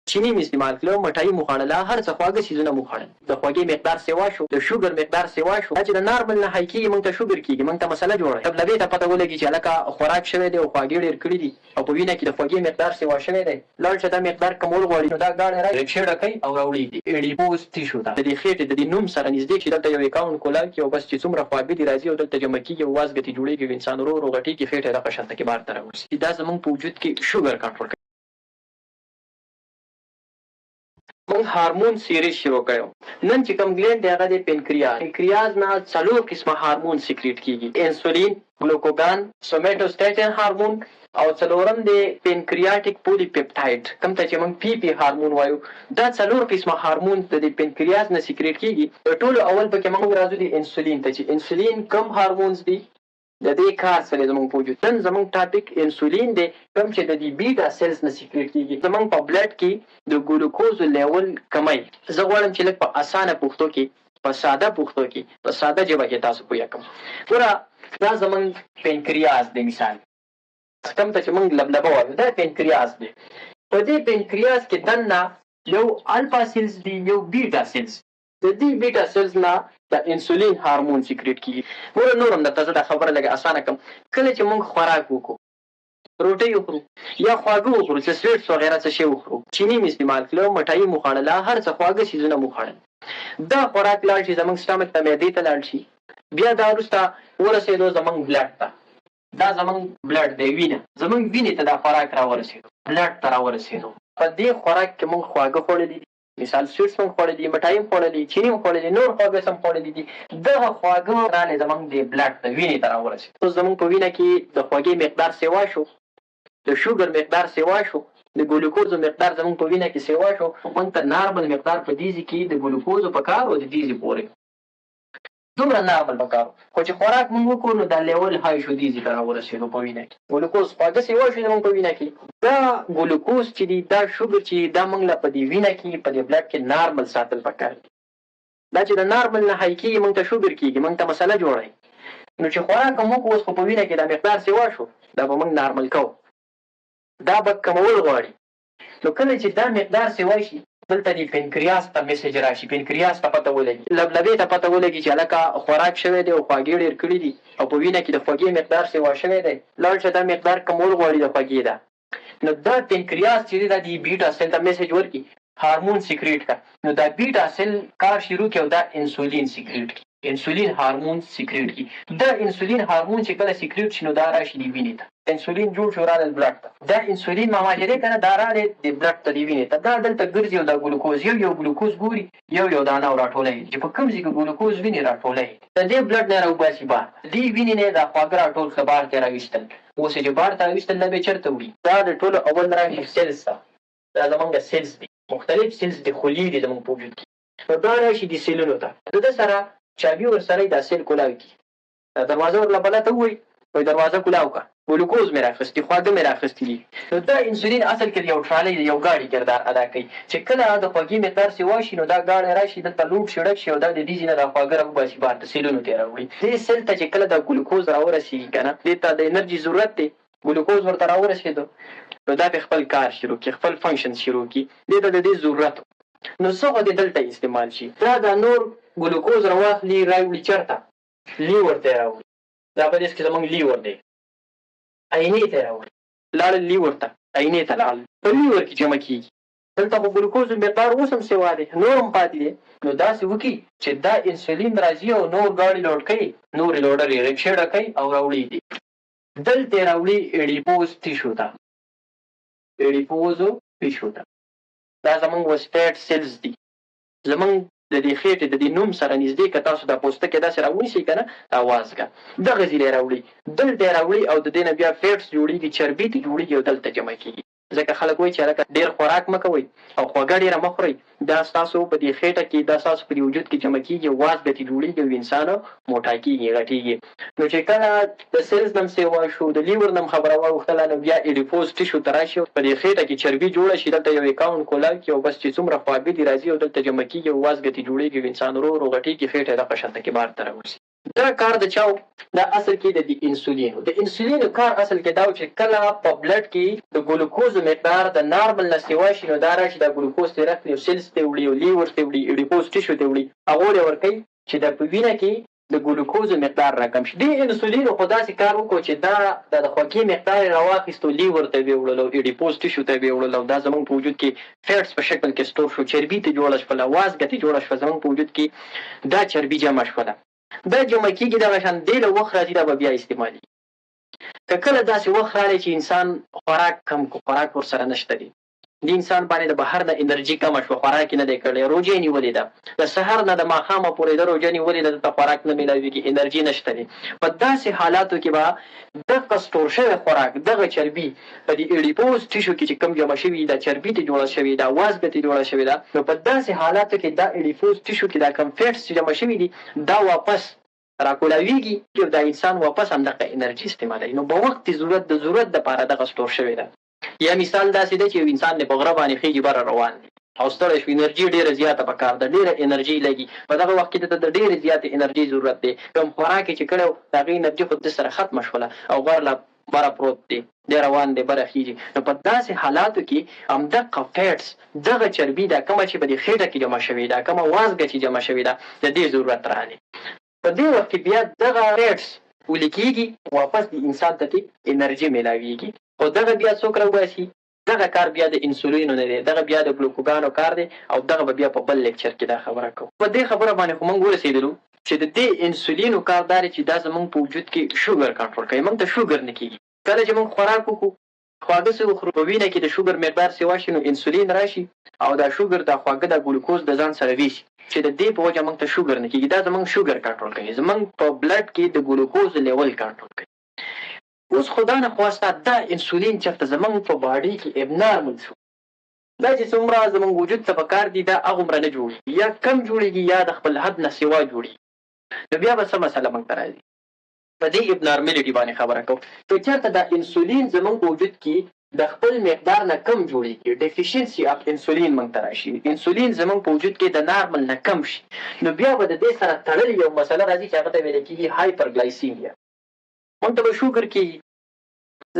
چینی مې استعمال کړو، مټایي مو خوړله، هر څه خواږه څیزونه مو خوړل. د خوږې مقدار سیوا شو، د شوګر مقدار سیوا شو. دا چې د نارمل نه های کېږي موږ ته شوګر کېږي، موږ ته مسله جوړوي. لبلبې ته پته ولګي چې هلکه خوراک شوی دی او خواږې ډېر کړي دي او په وینه کې د خوږې مقدار سیوا شوی دی. لاړ شه دا مقدار کمول غواړي نو دا ګاډی را ریکشېډه کوي او راوړي دي ایډیپوز ټیشو ته. د دې خېټې د دې نوم سره نږدې چې دلته یو اکاونټ کولاو کړي او بس چې څومره خواږه دي راځي او دلته جمع کېږي او وازګه ترې جوړېږي او انسان ورو ورو غټېږي، خېټه یې دغه شانته کې بار ته راوځي. دا زموږ په وجود کې شوګر کنټرول کوي. موږ هارمون سیریز شروع کړو. نن چې کوم ګلینډ دی هغه دی پنکریاز. پنکریاز نه 4 قسمه هارمون سیکریټ کېږي: انسولین، ګلوکوګان، سومیټوسټاټین هارمون او څلورم دی پنکریاټیک پولی پیپټاید، کوم ته چې موږ پی پی هارمون وایو. دا 4 قسمه هارمون د پنکریاز نه سیکریټ کېږي. ټولو اول پکې موږ راځو د انسولین ته چې انسولین کوم هارمونز دی د دې کار سره زموږ په وجود. نن زموږ ټاپک انسولین دی کوم چې د دې بیټا سیلز نه سیکریټ کېږي. زموږ په بلډ کې د ګلوکوز لیول کمی. زه غواړم چې لږ په اسانه پښتو کې، په ساده پښتو کې، په ساده ژبه کې تاسو پوه کړم. ګوره دا زموږ پنکریاز دی. مثال کوم ته چې موږ لبلبه وایو دا پنکریاز دی. په دې پنکریاز کې دننه یو الفا سیلز دی، یو بیټا سیلز. د دې بیټا سیلز نه د انسولین هارمون سیکریټ کېږي. ګوره نور هم درته زه دا خبره لږ اسانه کړم. کله چې موږ خوراک وکړو، روټۍ وخورو یا خواږه وخورو، چې سویټس وغیره څه شی وخورو، چیني مې استعمال کړو، مټایي مو خوړله، هر څه خواږه څیزونه مو خوړل، دا خوراک لاړ شي زموږ سټامک ته، معدې ته لاړ شي. بیا دا وروسته ورسېدو زموږ بلډ ته. دا زموږ بلډ دی، وینه. زموږ وینې ته دا خوراک راورسېدو، بلډ ته راورسېدو. په دې خوراک کې موږ خواږه خوړلي دي، مثال سویټس هم خوړلي دي، مټایي هم خوړلي، چیني هم خوړلي، نور خواږه هم خوړلي دي. دغه خواږه راغلې زموږ د بلډ ته، وینې ته راورسېدو. اوس زموږ په وینه کې د خوږې مقدار سیوا شو، د شوګر مقدار سیوا شو، د ګلوکوز مقدار زموږ په وینه کې سیوا شو. موږ ته نارمل مقدار په دیزي کې د ګلوکوز په کار او د دیزي پورې دومره نارمل پکار. خو چې خوراک موږ وکړو نو دا لیول های شو، دیزي ته راورسېدو په وینه کې. ګلوکوز خواږه سیوا شو زموږ په وینه کې. دا ګلوکوز چې دی، دا شوګر چې دا موږ له په دې وینه کې، په دې بلډ کې نارمل ساتل پکار دي. دا چې د نارمل نه های کېږي موږ ته شوګر کېږي، موږ ته مسله جوړوي. نو چې خوراک هم وکړو اوس خو په وینه کې دا مقدار سیوا شو، دا به موږ نارمل کوو. دا به کمول غواړي. نو کله چې دا مقدار سیوا شي دلته د پنکریاس ته میسج راشي، پنکریاس ته پته ولګي، لبلبې ته پته ولګي چې هلکه خوراک شوی دی او خواږې ډېر کړي دي او په وینه کې د خوږې مقدار سیوا شوی دی، لاړ شه دا مقدار کمول غواړي د خوږې ده. نو دا پنکریاس چې دی دا د بیټا سیل ته میسج ورکړي هارمون سیکریټ کا. نو دا بیټا سیل کار شروع کړي او دا انسولین سیکریټ کړي، انسولین هارمون سیکریټ کړي. دا انسولین هارمون چې کله سیکریټ شي نو دا راشي د وینې ته، انسولین جوړ شو راغلی بلډ ته. دا انسولین ماما چې دی که نه دا راغلی د بلډ ته، د وینې ته. دا دلته ګرځي او دا ګلوکوز یو ګلوکوز ګوري، یو دانه راټولوي چې په کوم ځای کې ګلوکوز وینې راټولوي. د دې بلډ نه راوباسي بار، دې وینې نه دا خواږه راټول کړه بار ته راویستل. اوس چې بار ته راویستل دا به چېرته وړي؟ دا د ټولو اول راشي سیلز ته. دا زمونږ سیلز دي، مختلف سیلز د خولي دي زمونږ په وجود کې. نو دا راشي د سیلونو ته. د ده سره چابي ورسره دا سیل کولاو کړي. دا دروازه ورله بله ته ووایي وایي دروازه کولاو کړه، ګلوکوز مې راخیستي، خواږه مې راخیستي دي. نو دا انسولین اصل کې یو ټرالۍ د یو ګاډي کردار ادا کوي چې کله د خوږې مقدار سیوا شي نو دا ګاډی راشي دلته لوټ شي، ډک شي او دا د دې ځای نه دا خواږه راوباسي بار ته، سیلونو ته یې راوړي. دې سیل ته چې کله دا ګلوکوز راورسېږي که نه، دې ته د انرژي ضرورت دی، ګلوکوز ورته راورسېدو نو دا به خپل کار شروع کړي، خپل فنکشن شروع کړي. دې ته د دې ضرورت نو څه خو دې دلته استعمال شي. دا د نور ګلوکوز راواخلي راوړي چېرته؟ لیور ته یې راوړي. دا په دې کې زموږ لیور دی، عینې ته یې راوړي. لاړل لیور ته، عینې ته لاړل، په لیور کې جمع کېږي. دلته خو ګلوکوز مقدار اوس هم سیوا دی، نور هم پاتې دی. نو داسې وکړي چې دا انسولین راځي او نور ګاډي لوډ کوي، نورې لوډر یې ریکشېډه کوي او راوړي دي. دلته یې راوړي ایډیپوز ټیشو ته، ایډیپوزو ټیشو ته. دا زموږ وسټیټ سیلز دي. زموږ د دې خېټې د دې نوم سره نږدې که تاسو دا پوستکی داسې راونیسئ که نه، دا وازګه دغه ځای یې راوړي، دلته یې راوړي او د دې نه بیا فیټس جوړېږي، چربي ته جوړېږي او دلته جمع کېږي. ځکه خلک وایي چې هلکه ډېر خوراک مه کوئ او خوږه ډېره مه خورئ. دا ستاسو په دې خېټه کې، دا ستاسو په دې وجود کې جمع کېږي، وازګه ترې جوړېږي او انسان موټی کېږي، غټېږي. نو چې کله د سیلز نه هم سیوا شو، د لیور نه هم خبره واوښتله، نو بیا ایډیپوز ټیشو ته راشي، په دې خېټه کې چربي جوړه شي، دلته یو اکاونټ کولاو کړي او بس چې څومره خواږه دي راځي او دلته جمع کېږي او وازګه ترې جوړېږي او انسان ورو ورو غټېږي، خېټه یې دغه شانته کې بار ته راوځي. دا کار د چاو دا اصل کې د انسولین د انسولین کار اصل کې دا چې کله په بلډ کې د ګلوکوز مقدار د نارمل نه سیوا شي نو دا راشي د ګلوکوز ته راځي یو سیلز ته وړي او لیور ته وړي اډیپوز ټیشو ته وړي هغه ورکوي چې د په وینه کې د ګلوکوز مقدار راکم شي د انسولین خو داسې کار وکړو چې دا د خوږې مقدار راواخیستو لیور ته وړلو اډیپوز ټیشو ته وړلو دا زموږ په وجود کې فیټس په شکل کې سټور شو چربي ته جوړه شوه وازګه ته جوړه شوه زموږ په وجود کې دا چربي جمع شوه دا جمع کېږي دغه شان دی له وخت راځي دا به بیا استعمالي که کله داسې وخت راغلی چې انسان خوراک کم کو خوراک ورسره نشته دی د انسان باندې د بهر نه انرژي کمه شوه خوراک یې نه دی کړی روژه یې نیولې ده د سهار نه د ماښامه پورې د روژه نیولې ده دلته خوراک نه میلاویږي انرژي نشته دی په داسې حالاتو کې به دغه سټور شوی خوراک دغه چربي په دې اډیپوز ټیشو کې چې کم جمع شوي دا چربي ته جوړه شوې ده وازګه ته جوړه شوې ده نو په داسې حالاتو کې دا اډیپوز ټیشو کې دا کم فیټس چې جمع شوي دي دا واپس راکولاویږي چې دا انسان واپس همدغه انرژي استعمالوي نو په وخت د ضرورت دپاره دغه سټور شوی ده یا مثال داسې دی چې یو انسان دی په غره باندې خیږي بره روان دی او ستړی شو انرژي ډېره زیاته پکار ده ډېره انرژي لګي په دغه وخت کې د ډېرې زیاتې انرژي ضرورت دی کوم خوراک چې کړی د هغې انرژي خو د سره ختمه شوله او غر لا بره پروت دی دی روان دی بره خیږي نو په داسې حالاتو کې همدغه فیټس دغه چربي دا کومه چې په دې خېټه کې جمع شوې ده کومه وازګه چې جمع شوې ده د دې ضرورت راغلی په دې وخت کې بیا دغه فیټس ولې کېږي واپس د انسان ته انرژي میلاویږي او دغه بیا څوک راوباسي دغه کار بیا د انسولینو نه دی دغه بیا د ګلوکوګانو کار دی او دغه به بیا په بل لیکچر کې دا خبره کوو په دې خبره باندې خو موږ ورسېدلو چې د دې انسولینو کار دا دی چې دا زموږ په وجود کې شوګر کنټرول کوي موږ ته شوګر نه کېږي کله چې موږ خوراک وکړو خواږه څه وخورو په وینه کې د شوګر مقدار سیوا شي نو انسولین راشي او دا شوګر دا خواږه د ګلوکوز د ځان سره ویشي چې د دې په وجه موږ ته شوګر نه کېږي دا زموږ شوګر کنټرول کوي زموږ په بلډ کې د ګلوکوز لیول کنټرول کوي اوس خدا نه خواسته دا انسولین چېرته زموږ په باډي کې ابنارمل شو دا چې څومره زموږ وجود ته پکار دي دا هغومره نه جوړېږي یا کم جوړېږي یا د خپل حد نه سوا جوړېږي نو بیا به څه مسله موږ ته راځي په دې ابنارملټي باندې خبره کوو که چېرته دا انسولین زموږ په وجود کې د خپل مقدار نه کم جوړېږي ډیفیشنسي اف انسولین موږ ته راشي انسولین زموږ په وجود کې د نارمل نه کم شي نو بیا به د دې سره تړلې یو مسله راځي چې هغه ته ویل کېږي هایپرګلایسیمیا موږ ته به شوګر کېږي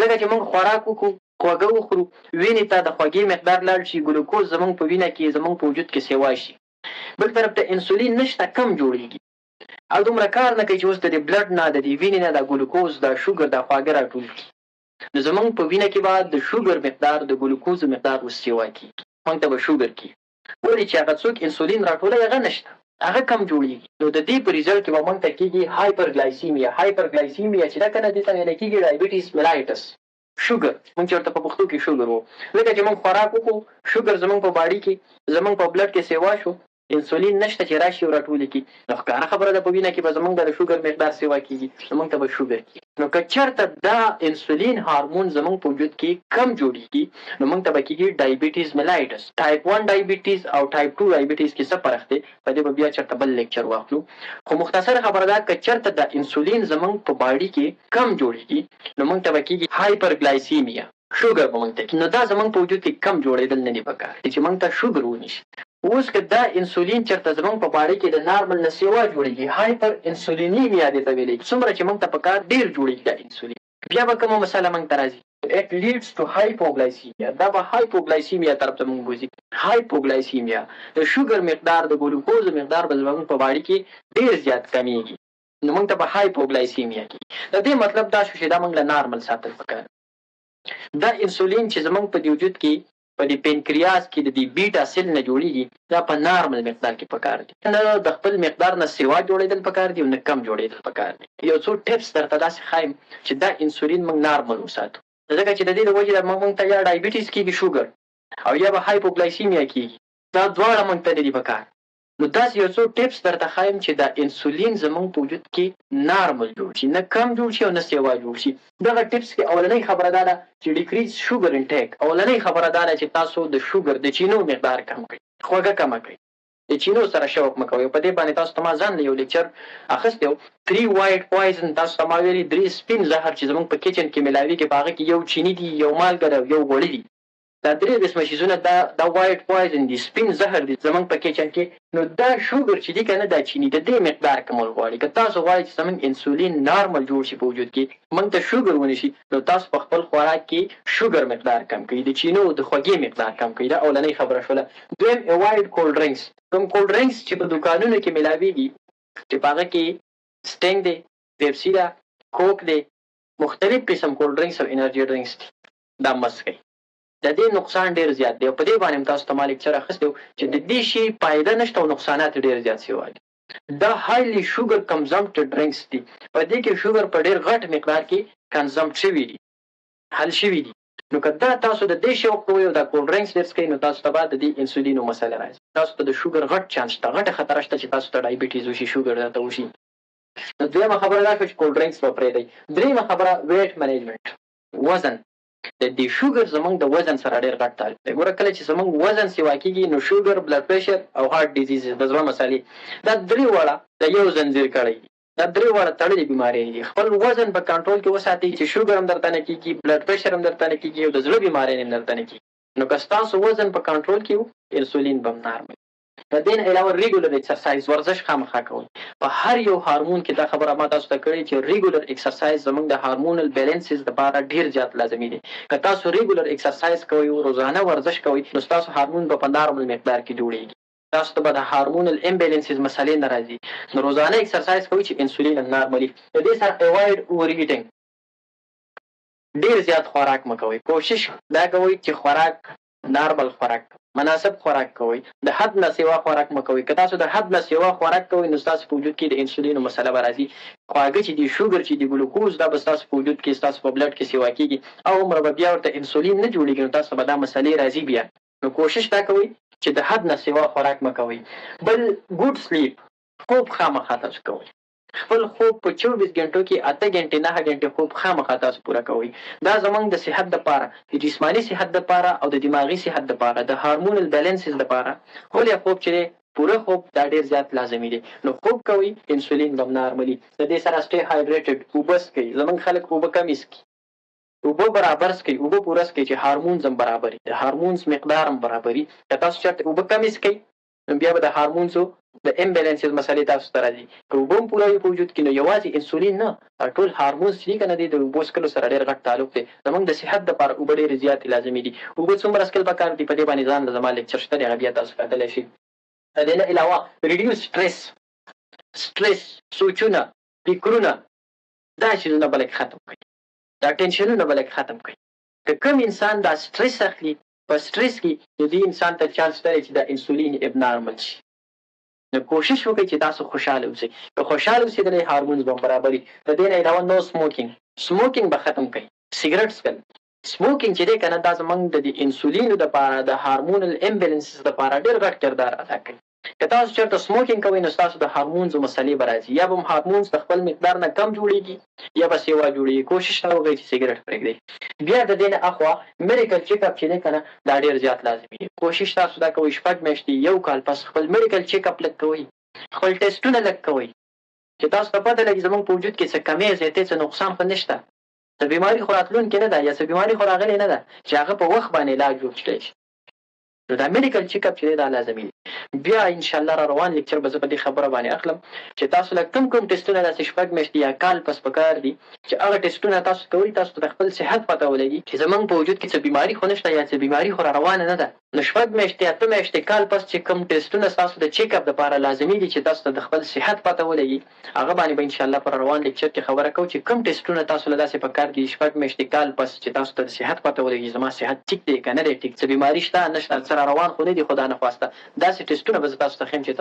لکه چې موږ خوراک وکړو خواږه وخورو وینې ته د خوږې مقدار لاړ شي ګلوکوز زموږ په وینه کې زموږ په وجود کې سیوا شي بل طرف ته انسولین نشته کم جوړېږي او دومره کار نه کوي چې اوس د دې بلډ نه د دې وینې نه د ګلوکوز د شوګر د خواږه راټول کړي نو زموږ په وینه کې به د شوګر مقدار د ګلوکوز مقدار اوس سیوا کېږي موږ ته به شوګر کېږي ولې چې هغه څوک انسولین راټولوي هغه نشته هغه کم جوړېږي نو د دې په ریزلټ کې به موږ ته کېږي هایپرګلایسیمیا چې دا کنه دې ته ویل کېږي ډایبټیز میلایټس شوګر موږ چېرته په پښتو کې شوګر وو لکه چې موږ خوراک وکړو شوګر زموږ په باډي کې زموږ په بلډ کې سیوا شو انسولین نشته چې راشي او راټولې کړي نو ښکاره خبره ده په وینه کې به زموږ د شوګر مقدار سیوا کېږي نو موږ ته به شوګر کېږي نو که چېرته دا انسولین هارمون زموږ په وجود کې کم جوړېږي نو موږ ته به کېږي ډایبټیز میلایټس ټایپ 1 ډایبټیز او ټایپ 2 ډایبټیز کې څه فرق دی په دې به بیا چېرته بل لیکچر واخلو خو مختصر خبره ده که چېرته د انسولین زموږ په باډي کې کم جوړېږي نو موږ ته به کېږي هایپرګلایسیمیا شوګر به موږ ته کېږي نو دا زموږ په وجود کې کم جوړېدل نه دي پکار چې موږ ته شوګر ونیسي اوس که دا انسولین چېرته زموږ په باډي کې د نارمل نه سیوا جوړېږي هایپر انسولینیمیا دې ته ویلی څومره چې موږ ته پکار ډېر جوړېږي دا انسولین بیا به کومه مسله موږ ته راځي it leads to hypoglycemia دا به هایپوګلایسیمیا طرف ته موږ وځي هایپوګلایسیمیا د شوګر مقدار د ګلوکوز مقدار به زموږ په باډي کې ډېر زیات کمیږي نو موږ ته به هایپوګلایسیمیا کېږي د دې مطلب دا شو چې دا موږ له نارمل ساتل پکار دا انسولین چې زموږ په دې وجود کې په دې پینکریاس کې د دې بیټا سیل نه جوړېږي دا په نارمل مقدار کې پکار دي نه د خپل مقدار نه سیوا جوړېدل پکار دي او نه کم جوړېدل پکار دي یو څو ټیپس درته داسې ښایم چې دا انسولین موږ نارمل وساتو ځکه چې د دې د وجې نه موږ ته یا ډایبټیز کېږي شوګر او یا به هایپوګلایسیمیا کېږي دا دواړه موږ ته نه دي پکار نو داسې یو څو ټیپس درته ښایم چې دا انسولین زموږ په وجود کې نارمل جوړ شي نه کم جوړ شي او نه سیوا جوړ شي دغه ټیپس کې اولنۍ خبره دا ده چې ډیکریز شوګر انټیک اولنۍ خبره دا ده چې تاسو د شوګر د چینو مقدار کم کړئ خوږه کمه کړئ د چینو سره شوق مه کوئ په دې باندې تاسو ته ما ځان یو لیکچر اخیستی و 3 وایټ پوایزن تاسو ته ما ویلي 3 سپین زهر چې زموږ په کچن کې میلاویږي په هغه کې یو چیني دي یو مالګه ده یو غوړي دي دا درې قسمه شیزونه دا وایټ پوایزن دي، سپین زهر دي زمونږ په کچن کې. نو دا شوګر چې دي که نه دا چیني د دې مقدار کمول غواړي. که تاسو غواړئ چې زمونږ انسولین نارمل جوړ شي په وجود کې، موږ ته شوګر ونی شي، نو تاسو په خپل خوراک کې شوګر مقدار کم کړئ، د چینو د خوږې مقدار کم کړئ. دا اولنۍ خبره شوله. دویم اوایډ کولډ ډرنکس. کوم کولډ ډرنکس چې په دوکانونو کې ملاویږي چې په هغه کې سټینګ دی، پیپسي ده، کوک دی، مختلف قسم کولډ ډرنکس او انرژي ډرنکس دي، دا مه څښئ. د دې نقصان ډیر زیات دی او په دې باندې تاسو ته ما لیکچر اخیستی و چې د دې شي فایده نشته او نقصانات ډیر زیات سوي دي. دا هایلی شوګر کنزمپټډ ډرنکس دي، په دې کې شوګر په ډیر غټ مقدار کې کنزمپټ شوي دي، حل شوي دي. نو که دا تاسو د دې شوق کوئ او دا کولډ ډرنکس ډېر څښئ، نو تاسو ته به د دې انسولینو مسله راځي، تاسو ته د شوګر غټ چانس شته، غټه خطره شته چې تاسو ته ډایبیټیز وشي، شوګر درته وشي. نو دویمه خبره دا شوه چې کولډ ډرنکس به پرېږدئ. دریمه خبره ویټ منیجمنټ، وزن. د دې شوګر زمونږ د وزن سره ډېر غټ تعلق دی. ګوره کله چې زمونږ وزن سیوا کېږي نو شوګر، بلډ پریشر او هارت ډیزیز، د زړه مسالې، دا درې واړه د یو زنځیر کړی دي، دا درې واړه تړلې بیمارۍ دي. خپل وزن په کنټرول کې وساتئ چې شوګر هم درته نه کېږي، بلډ پریشر هم درته نه کېږي او د زړه بیمارۍ هم درته نه کېږي. نو که ستاسو وزن په کنټرول کې و، انسولین به هم نارمل. د دې نه علاوه ریګولر ایکسرسایز، ورزش خامخا کوئ. په هر یو هارمون کې دا خبره ما تاسو ته کړې چې ریګولر ایکسرسایز زموږ د هارمونل بیلنسز لپاره ډیر زیات لازمي دی. که تاسو ریګولر ایکسرسایز کوئ، روزانه ورزش کوئ، نو ستاسو هارمون به په نارمل مقدار کې جوړیږي، تاسو ته به د هارمونل امبیلنسز مسلې نه راځي. نو روزانه ایکسرسایز کوئ چې انسولین نارملي. د دې سره اوایډ اوور ایټینګ، ډیر زیات خوراک مه کوئ. کوشش دا کوئ چې خوراک نارمل خوراک، مناسب خوراک کوئ، د حد نه سیوا خوراک مه کوئ. که تاسو د حد نه سیوا خوراک کوئ نو ستاسو په وجود کې د انسولینو مسله به راځي. خواږه چې دي، شوګر چې دي، ګلوکوز، دا به ستاسو په وجود کې، ستاسو په بلډ کې سیوا کېږي او عمره به بیا ورته انسولین نه جوړېږي، نو تاسو به دا مسلې راځي بیا. نو کوشش دا کوئ چې د حد نه سیوا خوراک مه کوئ. بل ګوډ سلیپ، خوب خامخا تاسو کوئ. خپل خوب په 24 غنټو کې 8 غنټې 9 غنټې خوب خامخا تاسو پوره کوئ. دا زمونږ د صحت لپاره، د جسماني صحت لپاره او د دماغي صحت لپاره، د هارمونل بیلنسز لپاره ولې خوب چې دی، پوره خوب دا ډیر زیات لازمي دی. نو خوب کوئ، انسولین به نارملي. د دې سره سټې هایډریټډ، اوبه څښئ. زمونږ خلک اوبه کمې څښي، اوبه برابر څښئ، اوبه پوره څښئ چې هارمونز هم برابر وي، د هارمونز مقدار هم برابر وي. که تاسو چېرته اوبه کمې څښئ نو بیا به د هارمونزو د امبیلنسز مسلې تاسو ته راځي. که اوبه هم پوره وي په وجود کې نو یوازې انسولین نه، ټول هارمونز چې دي که نه دی، د اوبو څښلو سره ډېر غټ تعلق دی. زموږ د صحت دپاره اوبه ډېرې زیاتې لازمي دي. اوبه څومره څښل پکار دي، په دې باندې ځان له زما لیکچر شته دی، هغه بیا تاسو کتلی شئ. د دې نه علاوه ریډیوس سټرس، سوچونه، فکرونه، دا چیزونه به لږ ختم کړئ، دا ټینشنونه به لږ ختم کړئ. که کوم انسان دا سټرس اخلي، په سټرس کې د دې انسان ته چانس شته چې دا انسولین اب نارمل شي. نو کوشش وکړئ چې تاسو خوشحاله اوسئ. که خوشحاله اوسېدلی هارمونز به برابر وي. د دې نه علاوه نو سموکینګ به ختم کړئ. سیګرټ څښل، سموکینګ چې دی که نه، دا زموږ د انسولینو دپاره، د هارمونل امبیلنسز دپاره ډېر غټ کردار ادا کوي. که تاسو چېرته سموکینګ کوئ نو ستاسو د هارمونزو مسلې به راځي، یا به هم هارمونز د خپل مقدار نه کم جوړېږي یا به سیوا جوړېږي. کوشش دا وکړئ چې سیګرټ پرېږدئ. بیا د دې نه اخوا میډیکل چیک اپ چې دی که نه، دا ډېر زیات لازمي دی. کوشش تاسو دا کوئ 6 میاشتې، 1 کال پس خپل میډیکل چیک اپ لږ کوئ، خپل ټیسټونه لږ کوئ چې تاسو ته پته لګي زموږ په وجود کې څه کمې زیاتې، څه نقصان خو نشته، څه بیماري خو راتلونکې نه ده، یا څه بیماري خو راغلې نه ده چې هغه په وخت باندې علاج وکړی شي. نو دا میډیکل چیک اپ چې دی دا لازمي دی. بیا انشاءالله را روان لیکچر به زه په دې خبره باندې اخلم چې تاسو له کوم ټیسټونه داسې 6 میاشتې یا کال پس پکار دي چې هغه ټیسټونه تاسو کوئ، تاسو ته د خپل صحت پته ولګي چې زموږ په وجود کې څه بیماري خو نشته یا څه بیماري خو را روانه نه ده. نو 6 میاشتې، 8 میاشتې، کال پس چې کوم ټیسټونه تاسو د چیک اپ لپاره لازمي دي چې تاسو ته د خپل صحت پته ولګي، هغه باندې به انشاءالله پر روان لیکچر کې خبره کوو چې کوم ټیسټونه تاسو له داسې پکار دي 6 میاشتې، کال پس چې تاسو ته د صحت پته ولګي زما صحت ټیک دی که نه دی ټیک، څه بیماري شته نشته، څه را روان خو نه دي خدا نخواسته. داسې ټیسټونه به زه تاسو ته ښیم چې